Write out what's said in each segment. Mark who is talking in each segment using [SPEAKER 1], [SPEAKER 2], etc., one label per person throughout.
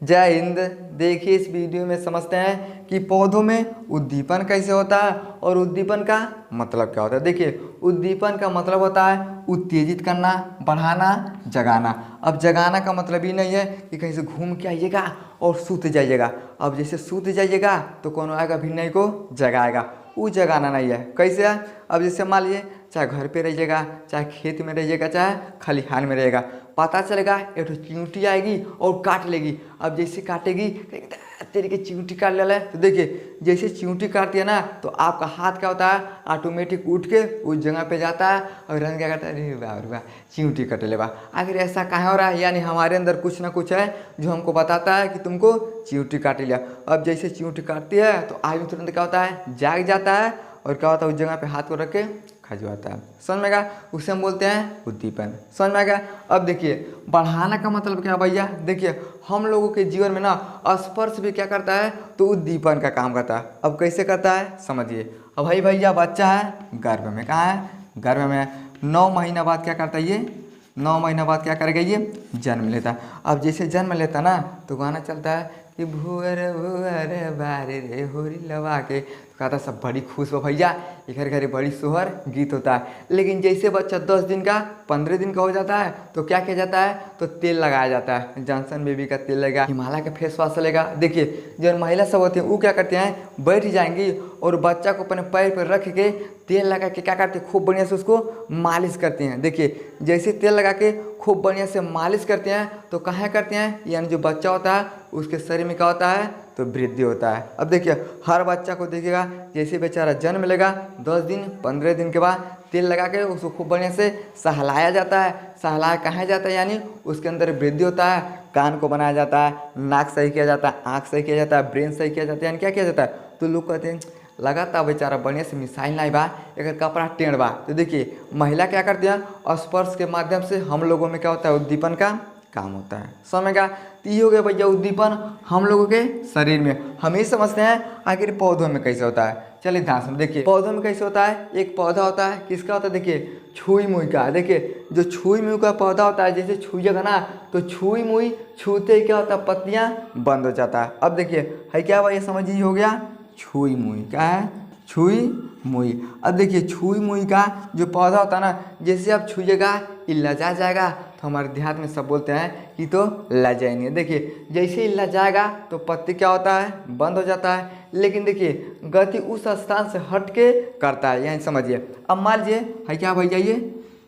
[SPEAKER 1] जय हिंद। देखिए इस वीडियो में समझते हैं कि पौधों में उद्दीपन कैसे होता है और उद्दीपन का मतलब क्या होता है। देखिए उद्दीपन का मतलब होता है उत्तेजित करना, बढ़ाना, जगाना। अब जगाना का मतलब ही नहीं है कि कहीं से घूम के आइएगा और सूत जाइएगा। अब जैसे सूत जाइएगा तो कौन आएगा भिन्नई को जगाएगा, वो जगाना नहीं है। कैसे है? अब जैसे मान लीजिए चाहे घर पे रहिएगा, चाहे खेत में रहिएगा, चाहे खलिहान में रहेगा, पता चलेगा एक चींटी आएगी और काट लेगी। अब जैसे काटेगी तेरे की चींटी काट ले है, तो देखिए जैसे चींटी काटती है ना तो आपका हाथ क्या होता है, ऑटोमेटिक उठ के उस जगह पे जाता है और रन क्या करता है, अरे वाह अरे वाह चींटी कट ले बा। आखिर ऐसा कहाँ हो रहा है? यानी हमारे अंदर कुछ ना कुछ है जो हमको बताता है कि तुमको चींटी काट लिया। अब जैसे चींटी काटती है तो आदमी तुरंत क्या होता है, जाग जाता है और क्या होता है, उस जगह पे हाथ को रख के खजुआता है। समझ में गया? उसे हम बोलते हैं उद्दीपन। समझ में गया? अब देखिए बढ़ाना का मतलब क्या भैया? देखिए हम लोगों के जीवन में ना स्पर्श भी क्या करता है, तो उद्दीपन का काम करता है। अब कैसे करता है समझिए। अब भाई भैया बच्चा है गर्भ में, कहाँ है, गर्भ में। 9 महीना बाद क्या करता है ये, 9 महीना बाद क्या करेगा ये, जन्म लेता है। अब जैसे जन्म लेता ना तो गाना चलता है कि भूअर भूअर बारे रे होरी लवा के, तो कहता सब बड़ी खुश हो भैया, घर घर बड़ी सोहर गीत होता है। लेकिन जैसे बच्चा 10 दिन का 15 दिन का हो जाता है तो क्या किया जाता है, तो तेल लगाया जाता है। जॉनसन बेबी का तेल लगा, हिमालय का फेस वॉश लेगा। देखिए जो महिला सब होती हैं वो क्या करते हैं, बैठ जाएंगी और बच्चा को अपने पैर पर रख के तेल लगा के क्या करते हैं, खूब बढ़िया से उसको मालिश करते हैं। देखिए जैसे तेल लगा के खूब बढ़िया से मालिश करते हैं तो कहाँ करते हैं, यानी जो बच्चा होता है उसके शरीर में क्या होता है, तो वृद्धि होता है। अब देखिए हर बच्चा को देखिएगा जैसे बेचारा जन्म लेगा 10 दिन 15 दिन के बाद तेल लगा के उसको खूब बढ़िया से सहलाया जाता है। सहलाया कहाँ जाता है, यानी उसके अंदर वृद्धि होता है, कान को बनाया जाता है, नाक सही किया जाता है, आँख सही किया जाता है, ब्रेन सही किया जाता है। यानी क्या किया जाता है, तो लोग कहते हैं लगाता बेचारा बढ़िया से मिसाइल नहीं बा, एक कपड़ा टेढ़ बा। तो देखिए महिला क्या करती है, स्पर्श के माध्यम से हम लोगों में क्या होता है, उद्दीपन का काम होता है। समझ का? तो ये हो गया भैया उद्दीपन हम लोगों के शरीर में। हम ही समझते हैं आखिर पौधों में कैसे होता है। चलिए ध्यान से देखिए पौधों में कैसे होता है। एक पौधा होता है, किसका होता है, देखिए छुई मुई का। देखिए जो छुई मुई का पौधा होता है, जैसे छुएगा ना तो छुई मुई छूते ही क्या होता है, पत्तियां बंद हो जाता है। अब देखिए है क्या भाई, ये समझिए हो गया छुई मुई। क्या है, छुई मुई। अब देखिए छुई मुई का जो पौधा होता है ना, जैसे आप छुइएगा ये लजा जाएगा, तो हमारे देहात में सब बोलते हैं कि तो लजाएंगे। देखिए जैसे ही लजाएगा तो पत्ती क्या होता है, बंद हो जाता है। लेकिन देखिए गति उस स्थान से हट के करता है, यही समझिए। अब मान लीजिए है क्या भैया, ये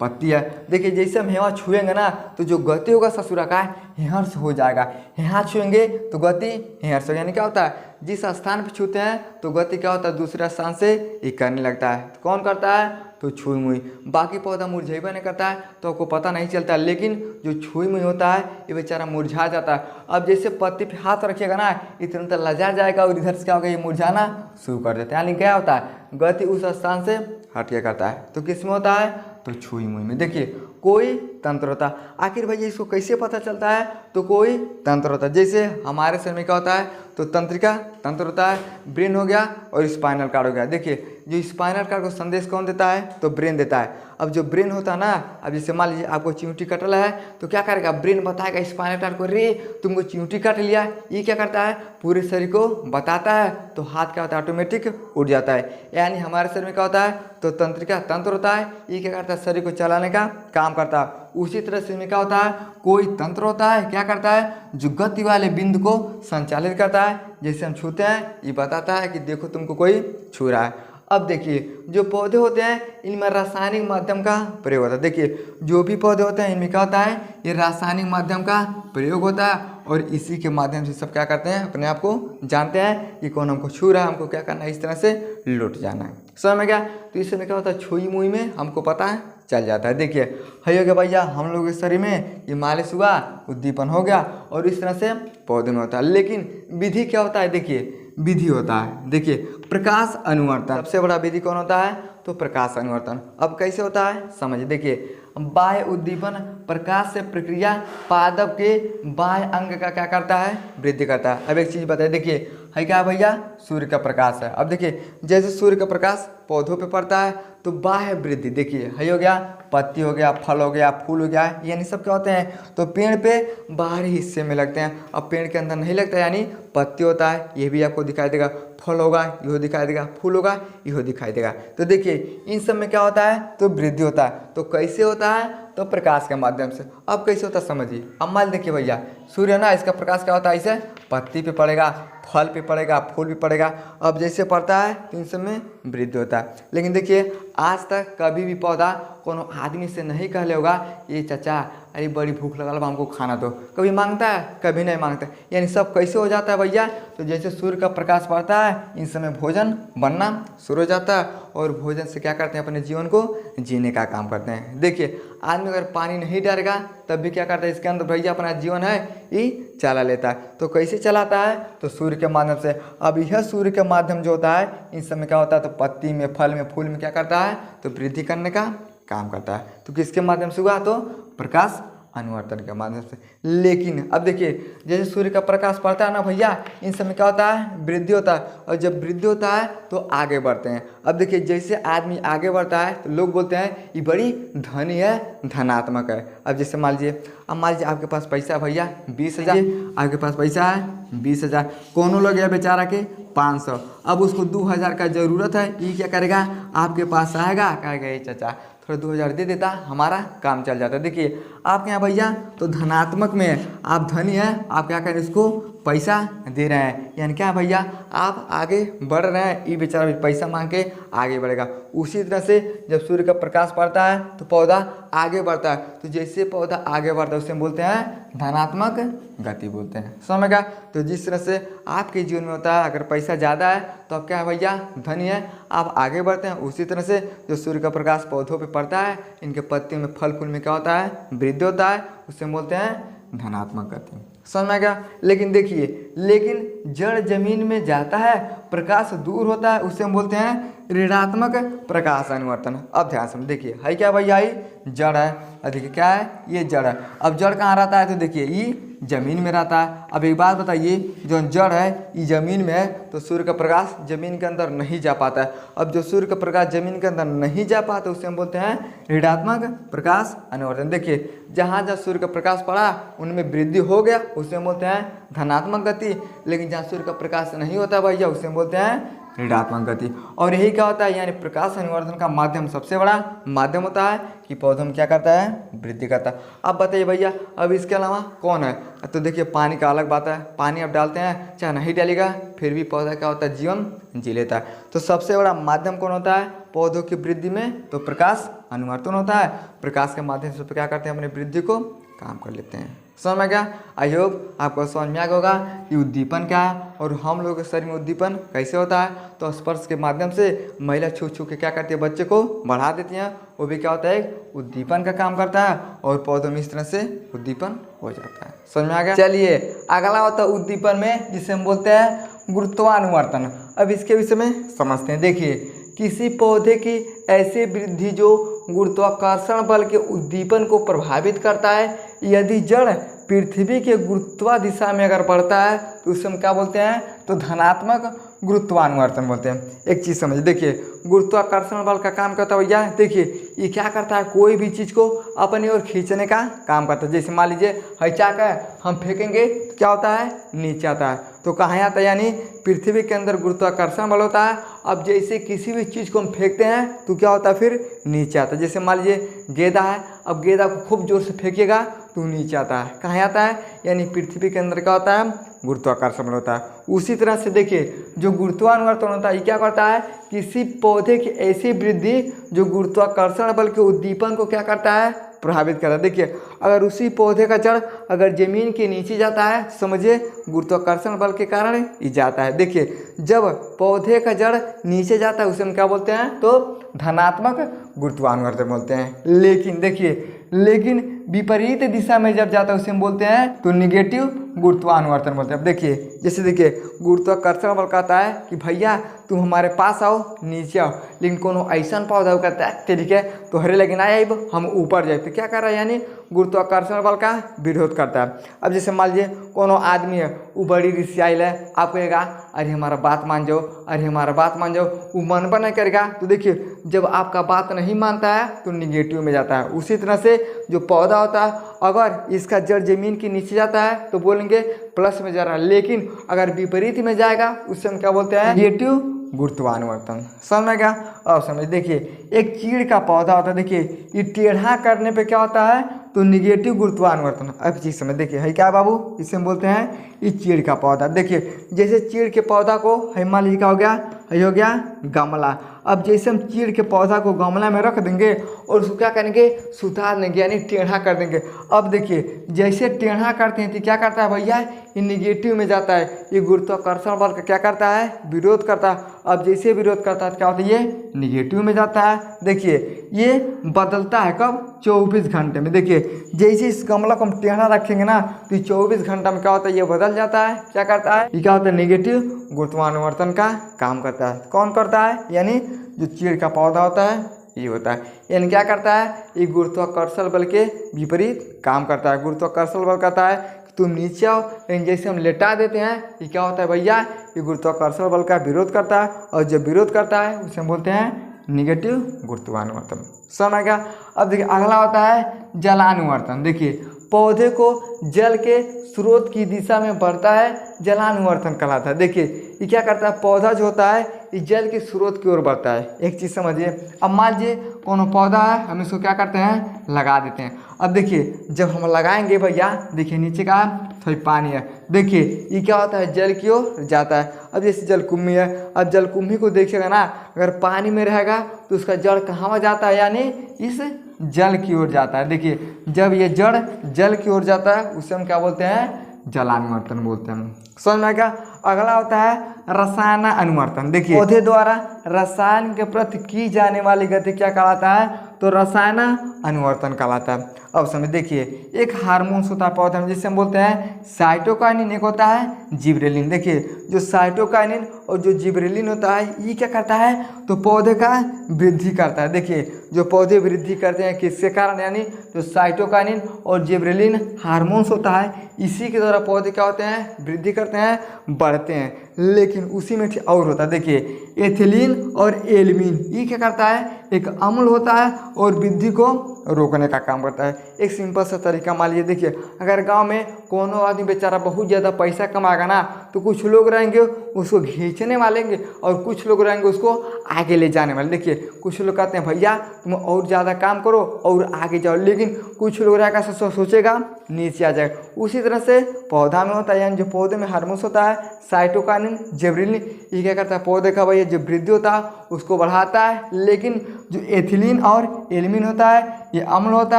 [SPEAKER 1] पत्ती है। देखिए जैसे हम यहाँ छुएंगे ना तो जो गति होगा ससुरा का यहाँ से हो जाएगा, यहाँ छुएंगे तो गति यहाँ से, यानी क्या होता है जिस स्थान पे छूते हैं तो गति क्या होता है दूसरे स्थान से ये करने लगता है। तो कौन करता है, तो छुई मुई। बाकी पौधा मुरझाइबा नहीं करता है तो आपको पता नहीं चलता है, लेकिन जो छुई मुई होता है ये बेचारा मुरझा जाता है। अब जैसे पत्ती पे हाथ रखिएगा ना ये तुरंत लजा जाएगा और इधर से क्या होगा, ये मुरझाना शुरू कर देता है। यानी क्या होता है, गति उस स्थान से हट के करता है। तो किस में होता है, तो छुई मुई में। देखिए कोई तंत्र होता है। आखिर भैया इसको कैसे पता चलता है, तो कोई तंत्र होता है। जैसे हमारे शरीर में क्या होता है, तो तंत्रिका तंत्र होता है, ब्रेन हो गया और स्पाइनल कार्ड हो गया। देखिए जो स्पाइनल कार्ड को संदेश कौन देता है, तो ब्रेन देता है। अब जो ब्रेन होता है ना, अब जैसे मान लीजिए आपको चींटी कटल है तो क्या करेगा, ब्रेन बताएगा स्पाइनल कार्ड को, रे तुमको चींटी काट लिया। ये क्या करता है, पूरे शरीर को बताता है, तो हाथ क्या होता है ऑटोमेटिक उड़ जाता है। यानी हमारे शरीर में क्या होता है, तो तंत्रिका तंत्र होता है, ये क्या करता है शरीर को चलाने का काम करता है। उसी तरह से में क्या होता है, कोई तंत्र होता है, क्या करता है, जो गति वाले बिंदु को संचालित करता है। जैसे हम छूते हैं ये बताता है कि देखो तुमको कोई छू रहा है। अब देखिए जो पौधे होते हैं इनमें रासायनिक माध्यम का प्रयोग होता है। देखिए जो भी पौधे होते हैं इनमें क्या होता है, ये रासायनिक माध्यम का प्रयोग होता है और इसी के माध्यम से सब क्या करते हैं, अपने आप को जानते हैं कि कौन हमको छू रहा है, हमको क्या करना है, इस तरह से लुट जाना है। समझ में क्या? तो इसमें क्या होता है, छुई मुई में हमको पता है चल जाता है। देखिए है गया भैया हम लोग के शरीर में ये मालिश हुआ, उद्दीपन हो गया, और इस तरह से पौधे में होता है। लेकिन विधि क्या होता है, देखिए विधि होता है, देखिए प्रकाश अनुवर्तन। सबसे बड़ा विधि कौन होता है, तो प्रकाश अनुवर्तन। अब कैसे होता है समझिए। देखिए बाह्य उद्दीपन प्रकाश से प्रक्रिया पादप के बाह्य अंग का क्या करता है, वृद्धि करता है। अब एक चीज़ बताइए, देखिए है क्या भैया, सूर्य का प्रकाश है। अब देखिए जैसे सूर्य का प्रकाश पौधों पे पड़ता है तो बाह्य वृद्धि देखिए है हो गया, पत्ती हो गया, फल हो गया, फूल हो गया, यानी सब क्या होते हैं तो पेड़ पे बाहरी हिस्से में लगते हैं। अब पेड़ के अंदर नहीं लगता, यानी पत्ती होता है, ये भी आपको दिखाई देगा, फल होगा यहो दिखाई देगा, फूल होगा यहो दिखाई देगा। तो देखिए इन सब में क्या होता है तो वृद्धि होता है। तो कैसे होता है तो प्रकाश के माध्यम से। अब कैसे होता है समझिए। अब मान देखिए भैया सूर्य ना, इसका प्रकाश क्या होता है, इसे पत्ती पे पड़ेगा, फल पे पड़ेगा, फूल भी पड़ेगा। अब जैसे पड़ता है तो इन सब में वृद्धि होता है। लेकिन देखिए आज तक कभी भी पौधा कोनो आदमी से नहीं कहले होगा ये चाचा अरे बड़ी भूख लगल बा हमको खाना दो, कभी मांगता है, कभी नहीं मांगता। यानी सब कैसे हो जाता है भैया, तो जैसे सूर्य का प्रकाश पड़ता है इन समय भोजन बनना शुरू हो जाता है और भोजन से क्या करते हैं अपने जीवन को जीने का काम करते हैं। देखिए आदमी अगर पानी नहीं डालेगा तब भी क्या करता है, इसके अंदर भैया अपना जीवन है ये चला लेता है। तो कैसे चलाता है तो सूर्य के माध्यम से। अब यह सूर्य के माध्यम जो होता है इन समय क्या होता है तो पत्ती में, फल में, फूल में क्या करता है तो वृद्धि करने का काम करता है। तो किसके माध्यम से हुआ तो प्रकाश अनुवर्तन के माध्यम से। लेकिन अब देखिए जैसे सूर्य का प्रकाश पड़ता है ना भैया, इन समय क्या होता है वृद्धि होता है, और जब वृद्धि होता है तो आगे बढ़ते हैं। अब देखिए जैसे आदमी आगे बढ़ता है तो लोग बोलते हैं ये बड़ी धनी है, धनात्मक है। अब जैसे मान लीजिए, अब मान लीजिए आपके पास पैसा है भैया 20,000, आपके पास पैसा है 20,000, कोनो लोग है बेचारा के 500, अब उसको 2,000 का ज़रूरत है, ये क्या करेगा आपके पास आएगा, कहेगा ये चाचा थोड़ा 2,000 दे देता हमारा काम चल जाता। देखिए आपके यहाँ भैया तो धनात्मक में है, आप धनी हैं, आप क्या करें इसको पैसा दे रहे हैं, यानी क्या भैया आप आगे बढ़ रहे हैं, ये बेचारा भी पैसा मांग के आगे बढ़ेगा। उसी तरह से जब सूर्य का प्रकाश पड़ता है तो पौधा आगे बढ़ता है। तो जैसे पौधा आगे बढ़ता है उसे बोलते हैं धनात्मक गति बोलते हैं, समझ गया। तो जिस तरह से आपके जीवन में होता है, अगर पैसा ज़्यादा है तो आप क्या है भैया धनी है, आप आगे बढ़ते हैं। उसी तरह से जो सूर्य का प्रकाश पौधों पे पड़ता है, इनके पत्तियों में, फल फूल में क्या होता है वृद्धि होता है, उसे बोलते हैं धनात्मक गति, समझ में गया। लेकिन देखिए लेकिन जड़ जमीन में जाता है, प्रकाश दूर होता है, उसे हम बोलते हैं ऋणात्मक प्रकाश अनुवर्तन। अब ध्यान से देखिए है क्या भैया, ये जड़ है, और देखिए क्या है ये जड़ है। अब जड़ कहाँ रहता है तो देखिए ये जमीन में रहता है। अब एक बात बताइए, जो जड़ है ये जमीन में है तो सूर्य का प्रकाश जमीन के अंदर नहीं जा पाता है। अब जो सूर्य का प्रकाश जमीन के अंदर नहीं जा पाता उसे हम बोलते हैं ऋणात्मक प्रकाश अनुवर्तन। देखिए जहाँ जहाँ सूर्य का प्रकाश पड़ा उनमें वृद्धि हो गया, उसे हम बोलते हैं धनात्मक गति। लेकिन जहाँ सूर्य का प्रकाश नहीं होता भैया उसे हम बोलते हैं ऋणात्मक गति। और यही क्या होता है, यानी प्रकाश अनुवर्तन का माध्यम सबसे बड़ा माध्यम होता है कि पौधों में क्या करता है वृद्धि करता है। अब बताइए भैया अब इसके अलावा कौन है, तो देखिए पानी का अलग बात है, पानी आप डालते हैं चाहे नहीं डालेगा फिर भी पौधा क्या होता है जीवन जी लेता है। तो सबसे बड़ा माध्यम कौन होता है पौधों की वृद्धि में, तो प्रकाश अनुवर्तन होता है। प्रकाश के माध्यम से क्या करते हैं अपनी वृद्धि को काम कर लेते हैं, समझ में गया। आई होप आपको समझ में आ गया होगा कि उद्दीपन क्या है और हम लोगों के शरीर में उद्दीपन कैसे होता है। तो स्पर्श के माध्यम से महिला छू छू के क्या करती है बच्चे को बढ़ा देती हैं, वो भी क्या होता है एक उद्दीपन का काम करता है, और पौधों में इस तरह से उद्दीपन हो जाता है, समझ में आ गया। चलिए अगला होता है उद्दीपन में जिसे हम बोलते हैं गुरुत्वानुवर्तन। अब इसके विषय में समझते हैं। देखिए किसी पौधे की ऐसी वृद्धि जो गुरुत्वाकर्षण बल के उद्दीपन को प्रभावित करता है, यदि जड़ पृथ्वी के गुरुत्वा दिशा में अगर बढ़ता है तो उसे हम क्या बोलते हैं तो धनात्मक गुरुत्वानुवर्तन बोलते हैं। एक चीज़ समझिए, देखिए गुरुत्वाकर्षण बल का काम करता है भैया, देखिए ये क्या करता है कोई भी चीज़ को अपनी ओर खींचने का काम करता है। जैसे मान लीजिए हैचा का हम फेंकेंगे तो क्या होता है नीचे आता है, तो कहाँ आता है यानी पृथ्वी के अंदर गुरुत्वाकर्षण बल होता है। अब जैसे किसी भी चीज़ को हम फेंकते हैं तो क्या होता है फिर नीचे आता है। जैसे मान लीजिए गेंदा है, अब गेंदा को खूब जोर से फेंकिएगा तो नीचे आता है, कहाँ आता है यानी पृथ्वी के अंदर क्या होता है गुरुत्वाकर्षण बल होता है। उसी तरह से देखिए जो गुरुत्वानुवर्तन होता है ये क्या करता है किसी पौधे की ऐसी वृद्धि जो गुरुत्वाकर्षण बल के उद्दीपन को क्या करता है प्रभावित करता है। देखिए अगर उसी पौधे का जड़ अगर जमीन के नीचे जाता है समझिए गुरुत्वाकर्षण बल के कारण ये जाता है। देखिए जब पौधे का जड़ नीचे जाता है उसे हम क्या बोलते हैं तो धनात्मक गुरुत्वानुवर्तन बोलते हैं। लेकिन देखिए लेकिन विपरीत दिशा में जब जाता है उसे हम बोलते हैं तो निगेटिव गुरुत्वानुवर्तन बोलते हैं। अब देखिए जैसे देखिए गुरुत्वाकर्षण बल कहता है कि भैया तुम हमारे पास आओ नीचे आओ, लेकिन कोनो ऐसा पौधा कहता है ठीक है तो हरे लेकिन आए हम ऊपर जाए, तो क्या कर रहा है यानी गुरुत्वाकर्षण बल का विरोध करता है। अब जैसे मान लीजिए कोनो आदमी है वो बड़ी रिसियाइल है, आप कहेगा अरे हमारा बात मान जाओ, अरे हमारा बात मान जाओ, वो मनबा नहीं करेगा। तो देखिए जब आपका बात नहीं मानता है तो निगेटिव में जाता है। उसी तरह से जो पौधा होता है अगर इसका जड़ जमीन के नीचे जाता है तो बोलेंगे प्लस में जा रहा है, लेकिन अगर विपरीत में जाएगा उससे हम क्या बोलते हैं निगेटिव गुरुत्वानुवर्तन। समझ में गया? अब समझ देखिए एक चीड़ का पौधा होता है, देखिए ये टेढ़ा करने पे क्या होता है तो निगेटिव गुरुत्वानुवर्तन। अब चीज समझ देखिए है क्या बाबू, इसे हम बोलते हैं ये चीड़ का पौधा। देखिए जैसे चीड़ के पौधा को मान लीजिए क्या हो गया, ये हो गया गमला। अब जैसे हम चीड़ के पौधा को गमला में रख देंगे और उसको क्या करेंगे सुधार देंगे यानी टेढ़ा कर देंगे। अब देखिए जैसे टेढ़ा करते हैं तो क्या करता है भैया ये निगेटिव में जाता है, ये गुरुत्वाकर्षण बल का क्या करता है विरोध करता है। अब जैसे विरोध करता है तो क्या होता है ये निगेटिव में जाता है। देखिए ये बदलता है कब 24 घंटे में। देखिए जैसे इस गमला को हम टेढ़ा रखेंगे ना तो 24 घंटा में क्या होता है ये बदल जाता है। क्या करता है ये क्या होता है निगेटिव गुरुत्वानुवर्तन का काम करता है। कौन करता है यानी जो चीड़ का पौधा होता है ये होता है, यानी क्या करता है ये गुरुत्वाकर्षण बल के विपरीत काम करता है। गुरुत्वाकर्षण बल कहता है कि तुम नीचे आओ, लेकिन जैसे हम लेटा देते हैं ये क्या होता है भैया ये गुरुत्वाकर्षण बल का विरोध करता है, और जब विरोध करता है उसे हम बोलते हैं निगेटिव गुरुत्वानुवर्तन। समझ गया? अब देखिए अगला होता है जलानुवर्तन। देखिए पौधे को जल के स्रोत की दिशा में बढ़ता है जलानुवर्तन कहलाता है। देखिए ये क्या करता है पौधा जो होता है ये जल के स्रोत की ओर बढ़ता है। एक चीज़ समझिए, अब मान लीजिए कोनो पौधा है हम इसको क्या करते हैं लगा देते हैं। अब देखिए जब हम लगाएंगे भैया देखिए नीचे का थोड़ी पानी है, देखिए ये क्या होता है जल की ओर जाता है। अब जैसे जलकुंभी है, अब जलकुंभी को देखिएगा ना अगर पानी में रहेगा तो उसका जड़ कहाँ जाता है यानी इस जल की ओर जाता है। देखिए जब ये जड़ जल की ओर जाता है उसे हम क्या बोलते हैं जलानुवर्तन बोलते हैं। समझ में क्या? अगला होता है रसायन अनुवर्तन। देखिए पौधे द्वारा रसायन के प्रति की जाने वाली गति क्या कहलाता है तो रसायन अनुवर्तन कहलाता है। अब समझ देखिए एक हार्मोन्स होता है पौधे में जिसे हम बोलते हैं साइटोकाइनिन, एक होता है जिबरेलिन। देखिए जो साइटोकाइनिन और जो जिबरेलिन होता है ये क्या करता है तो पौधे का वृद्धि करता है। देखिए जो पौधे वृद्धि करते हैं किसके कारण यानी जो साइटोकाइनिन और जिबरेलिन हार्मोन्स होता है इसी के द्वारा पौधे क्या होते हैं वृद्धि करते हैं बढ़ते हैं। लेकिन उसी में और होता है देखिए एथिलीन और एल्यूमिन, ये क्या करता है एक अम्ल होता है और वृद्धि को रोकने का काम करता है। एक सिंपल सा तरीका मान लीजिए, देखिए अगर गांव में कोनो आदमी बेचारा बहुत ज़्यादा पैसा कमाएगा ना तो कुछ लोग रहेंगे उसको खींचने वालेंगे और कुछ लोग रहेंगे उसको आगे ले जाने वाले। देखिए कुछ लोग कहते हैं भैया तुम और ज़्यादा काम करो और आगे जाओ, लेकिन कुछ लोग रहेगा सोचेगा नीचे आ जाएगा। उसी तरह से पौधा में होता है यानी जो पौधे में हार्मोन्स होता है साइटोकाइनिन जिबरेलिन, ये क्या करता है पौधे का भैया जो वृद्धि होता है उसको बढ़ाता है, लेकिन जो एथिलीन और एल्यूमिन होता है ये अम्ल होता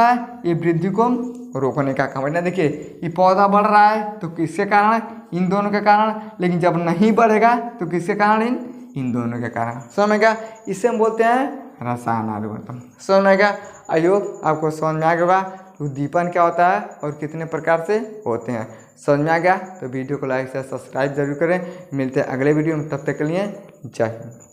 [SPEAKER 1] है ये वृद्धि को रोकने का काम करता है। देखिए ये पौधा बढ़ रहा है तो किसके कारण इन दोनों के कारण, लेकिन जब नहीं बढ़ेगा तो किसके कारण इन दोनों के कारण। समझ गया? इसे हम बोलते हैं रसायन अनुवर्तन। समझ गया? आई होप आपको समझ में आ गया होगा उद्दीपन क्या होता है और कितने प्रकार से होते हैं। समझ में आ गया तो वीडियो को लाइक से सब्सक्राइब जरूर करें। मिलते हैं अगले वीडियो में, तब तक के लिए जय हिंद।